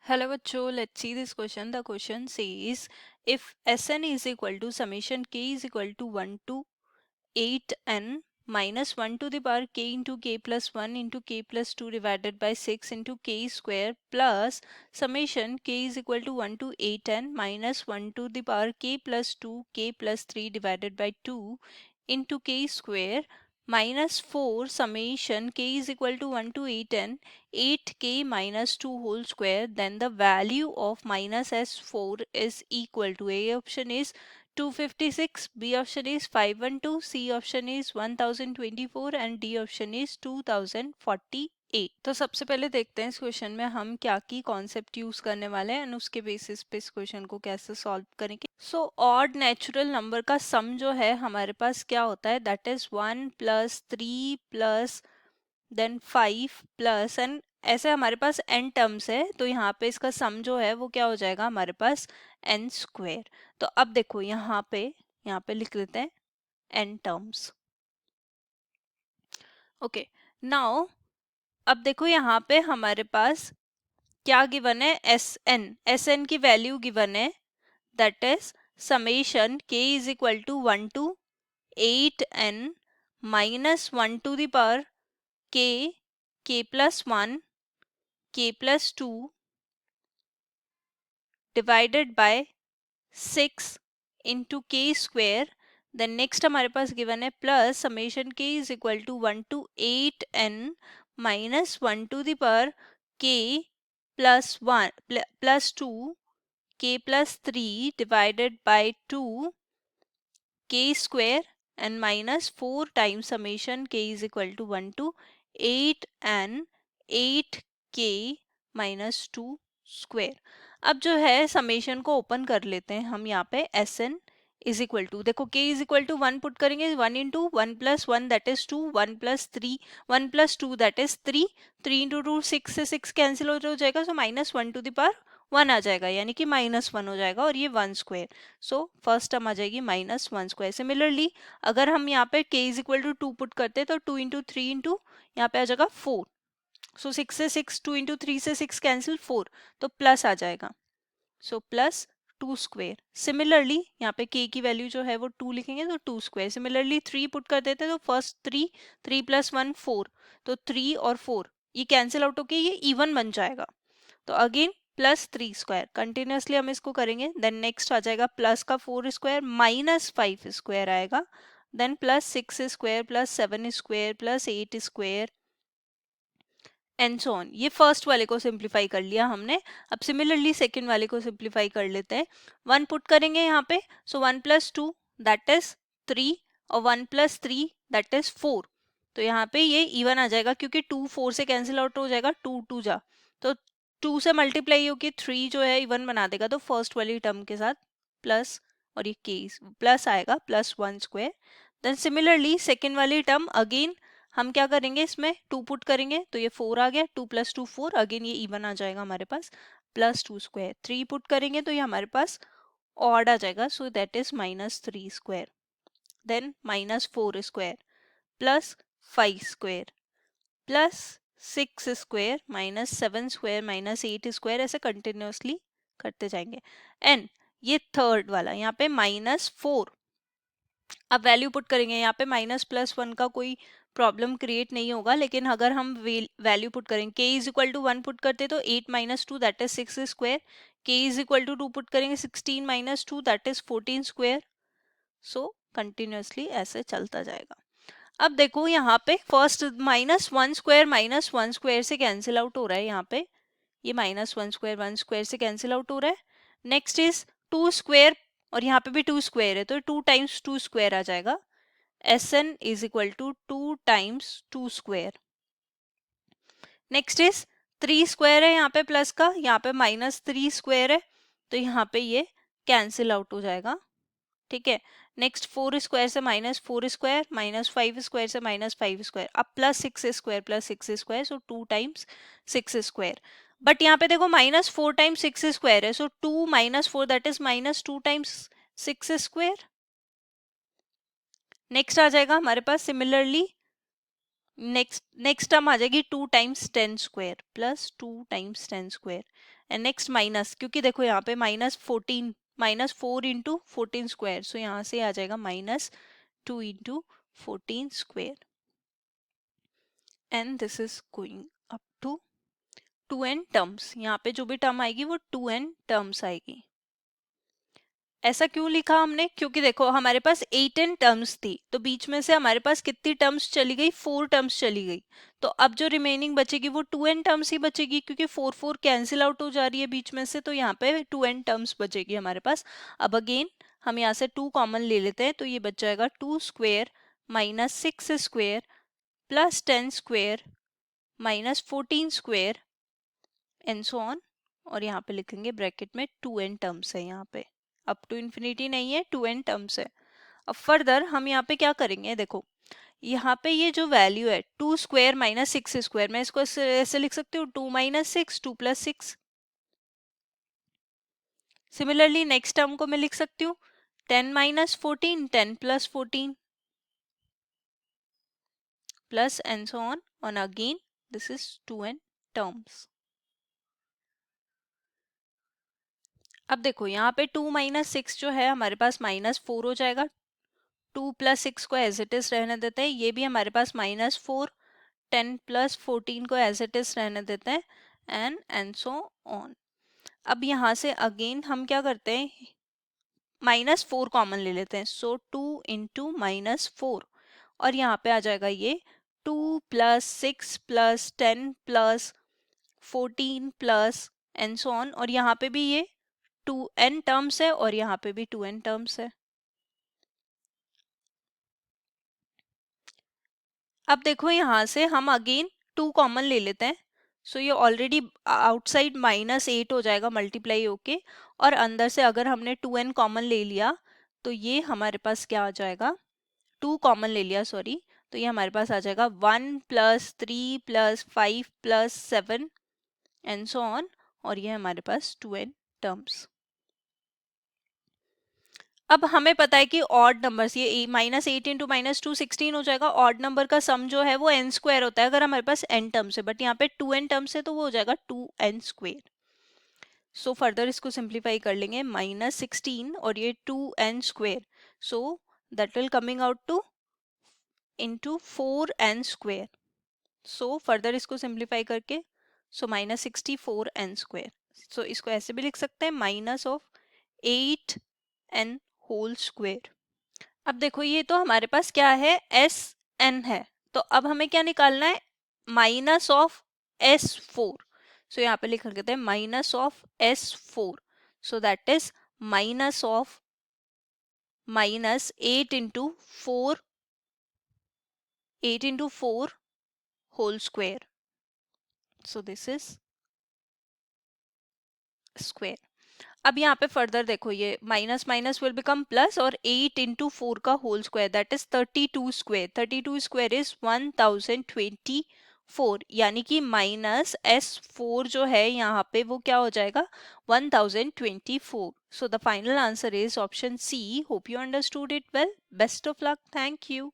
Hello bachcho, let's see this question. The question says if Sn is equal to summation k is equal to 1 to 8n minus 1 to the power k into k plus 1 into k plus 2 divided by 6 into k square plus summation k is equal to 1 to 8n minus 1 to the power k plus 2 k plus 3 divided by 2 into k square minus 4 summation k is equal to 1 to 8n 8k minus 2 whole square, then the value of minus s4 is equal to A option is 256, B option is 512, C option is 1024 and D option is 2048. तो सबसे पहले देखते हैं इस question में हम क्या की कॉन्सेप्ट यूज करने वाले हैं एंड उसके बेसिस पे इस क्वेश्चन को कैसे सॉल्व करेंगे. सो ऑड नेचुरल नंबर का सम जो है हमारे पास क्या होता है, that is 1 plus 3 plus then 5 plus and ऐसे हमारे पास n टर्म्स है, तो यहाँ पे इसका सम जो है वो क्या हो जाएगा हमारे पास n स्क्वायर. तो अब देखो यहाँ पे लिख देते हैं n टर्म्स. ओके, नाउ अब देखो यहाँ पे हमारे पास क्या गिवन है, एस एन की वैल्यू गिवन है, that is summation k is equal to 1 to 8n minus 1 to the power k plus 1 k plus 2 divided by 6 into k square. Then next हमारे पास गिवन है plus summation k is equal to 1 to 8n minus 1 to the power k plus 1 plus 2 k plus 3 divided by 2 k square and minus 4 times summation k is equal to 1 to 8 and 8k minus 2 square. अब जो है summation को open कर लेते हैं हम यहाँ पे S N is equal to, देखो k is equal to 1 put करेंगे, 1 into 1 plus 1 that is 2, 1 plus 3 1 plus 2 that is 3, 3 into 2 6 से 6 कैंसिल हो जाएगा, so minus 1 to the power 1 आ जाएगा, यानी कि माइनस 1 हो जाएगा और ये 1 स्क्वायर. सो फर्स्ट टर्म आ जाएगी माइनस 1 स्क्वायर. सिमिलरली अगर हम यहाँ पे k is equal to 2 put करते हैं तो 2 इंटू 3 इंटू यहाँ पे आ जाएगा 4, सो 6 से 6, 2 इंटू 3 से 6 कैंसिल 4, तो प्लस आ जाएगा, सो प्लस 2 स्क्वायर. सिमिलरली यहाँ पे k की वैल्यू जो है वो 2 लिखेंगे तो 2 स्क्वायर. सिमिलरली 3 पुट कर देते तो फर्स्ट 3, 3 प्लस 1 4, तो 3 और 4 ये कैंसिल आउट होके ये इवन बन जाएगा, तो अगेन प्लस 3 स्क्वायर. कंटिन्यूसली हम इसको करेंगे, देन नेक्स्ट आ जाएगा प्लस का 4 स्क्वायर माइनस 5 स्क्वायर आएगा, then plus 6 square plus 7 square plus 8 square and so on. ये फर्स्ट वाले को सिंप्लीफाई कर लिया हमने. अब सिमिलरली सेकेंड वाले को सिंप्लीफाई कर लेते हैं. 1 पुट करेंगे यहाँ पे, सो 1 प्लस 2 दैट इज 3 और 1 प्लस 3 दैट इज 4, तो यहाँ पे ये इवन आ जाएगा क्योंकि 2 4 से कैंसिल आउट हो जाएगा, 2 2 जा, तो 2 से मल्टीप्लाई होकर 3 जो है इवन बना देगा, तो फर्स्ट वाली टर्म के साथ प्लस और ये केस प्लस आएगा plus 1 square. Then similarly second वाली टर्म अगेन हम क्या करेंगे, इसमें 2 पुट करेंगे तो ये 4 आ गया, 2 प्लस 2 4, अगेन ये इवन आ जाएगा हमारे पास प्लस 2 स्क्वायर. 3 पुट करेंगे तो ये हमारे पास ऑड आ जाएगा, so that is minus 3 square. Then minus 4 square plus 5 square plus 6 square minus 7 square minus 8 square, ऐसे कंटिन्यूसली करते जाएंगे. एंड ये थर्ड वाला यहाँ पे माइनस 4, अब वैल्यू पुट करेंगे यहाँ पे माइनस प्लस 1 का कोई प्रॉब्लम क्रिएट नहीं होगा, लेकिन अगर हम वैल्यू पुट करेंगे k is equal to 1 put करते तो 8 minus 2 that is 6 square, k is equal to 2 put करेंगे 16 minus 2 that is 14 square. So continuously ऐसे चलता जाएगा. अब देखो यहाँ पे फर्स्ट माइनस 1 स्क्वायर से कैंसिल आउट हो रहा है, यहाँ पे ये माइनस 1 स्क्वायर से कैंसिल आउट हो रहा है. नेक्स्ट इज 2 स्क्वायर और यहाँ पे भी 2 स्क्वायर है, तो 2 टाइम्स 2 स्क्वायर आ जाएगा. Sn is equal to 2 times 2 square. Next is 3 square है यहाँ पे प्लस का, यहाँ पे माइनस 3 स्क्वायर है, तो यहाँ पे ये कैंसिल आउट हो जाएगा. ठीक है, नेक्स्ट 4 स्क्वायर से माइनस 4 स्क्वायर माइनस 5 स्क्वायर से माइनस 5 स्क्वायर, अब plus 6 square plus 6 square, so 2 times 6 square. But यहाँ पे देखो माइनस 4 टाइम्स 6 स्क्वायर है, so 2 minus 4 that is minus 2 times 6 square. Next आ जाएगा हमारे पास सिमिलरली नेक्स्ट टर्म आ जाएगी 2 times 10 square plus 2 times 10 square, and next minus, क्योंकि देखो यहाँ पे -14 -4 इंटू 14 स्क्वायर, सो यहाँ से आ जाएगा -2 into 14 square and this is going up to 2n terms. यहाँ पे जो भी टर्म आएगी वो 2n टर्म्स आएगी। ऐसा क्यों लिखा हमने, क्योंकि देखो हमारे पास 8n टर्म्स थी, तो बीच में से हमारे पास कितनी टर्म्स चली गई, 4 टर्म्स चली गई। तो अब जो रिमेनिंग बचेगी वो 2n टर्म्स ही बचेगी, क्योंकि 4 4 कैंसिल आउट हो जा रही है बीच में से, तो यहाँ पे 2n टर्म्स बचेगी हमारे पास। अब अगेन हम यहाँ से 2 कॉमन ले लेते हैं, तो ये बच जाएगा 2 square minus 6 square plus 10 square minus 14 square and so on. और यहाँ पे लिखेंगे ब्रैकेट में 2n टर्म्स है, यहाँ पे अप टू इन्फिनिटी नहीं है, 2n टर्म्स है। अब फर्दर हम यहाँ पे क्या करेंगे, देखो यहाँ पे ये जो वैल्यू है 2 स्क्वायर माइनस 6 स्क्वायर, मैं इसको ऐसे लिख सकती हूँ 2 minus 6 2 plus 6। Similarly next term को मैं लिख सकती हूँ 10 minus 14 10 plus 14 plus and so on again this is 2n terms. अब देखो यहाँ पे 2 माइनस 6 जो है हमारे पास -4 हो जाएगा, 2 प्लस 6 को एज इट इज रहने देते हैं, ये भी हमारे पास -4, 10 प्लस 14 को एज इट इज रहने देते हैं एंड सो ऑन। अब यहाँ से अगेन हम क्या करते हैं, -4 कॉमन ले लेते हैं, सो 2 इंटू -4 और यहाँ पे आ जाएगा ये 2 plus 6 plus 10 plus 14 plus and so on, और यहाँ पे भी ये 2n टर्म्स है और यहाँ पे भी 2n टर्म्स है। अब देखो यहाँ से हम अगेन 2 कॉमन ले लेते हैं, सो ये ऑलरेडी आउटसाइड -8 हो जाएगा मल्टीप्लाई होके, और अंदर से अगर हमने 2n कॉमन ले लिया तो ये हमारे पास क्या आ जाएगा, 2 कॉमन ले लिया सॉरी, तो ये हमारे पास आ जाएगा 1 plus 3 plus 5 plus 7 and so on, और ये हमारे पास 2n टर्म्स। अब हमें पता है कि ऑड नंबर्स, ये -8 इंटू -2 16 हो जाएगा, ऑड नंबर का सम जो है वो n स्क्वायर होता है अगर हमारे पास n टर्म्स है, बट यहाँ पे 2n टर्म्स है तो वो हो जाएगा 2n स्क्वायर। सो फर्दर इसको सिंप्लीफाई कर लेंगे, -16 और ये 2n square, so that will coming out two into 4n square. So further इसको सिंप्लीफाई करके सो -64n स्क्वायर, सो इसको ऐसे भी लिख सकते हैं -8n होल स्क्वायर। अब देखो ये तो हमारे पास क्या है, एस एन है, तो अब हमें क्या निकालना है, -S4। सो यहाँ पे लिख देते हैं -S4, so that is -8 into 4 whole square, so this is square. अब यहाँ पे फर्दर देखो ये minus minus will become plus, और 8 इंटू 4 का whole square that is 32 square, 32 square is 1024, यानी कि -S4 जो है यहाँ पे वो क्या हो जाएगा 1024। So the final answer is option C. Hope you understood it well, best of luck, thank you.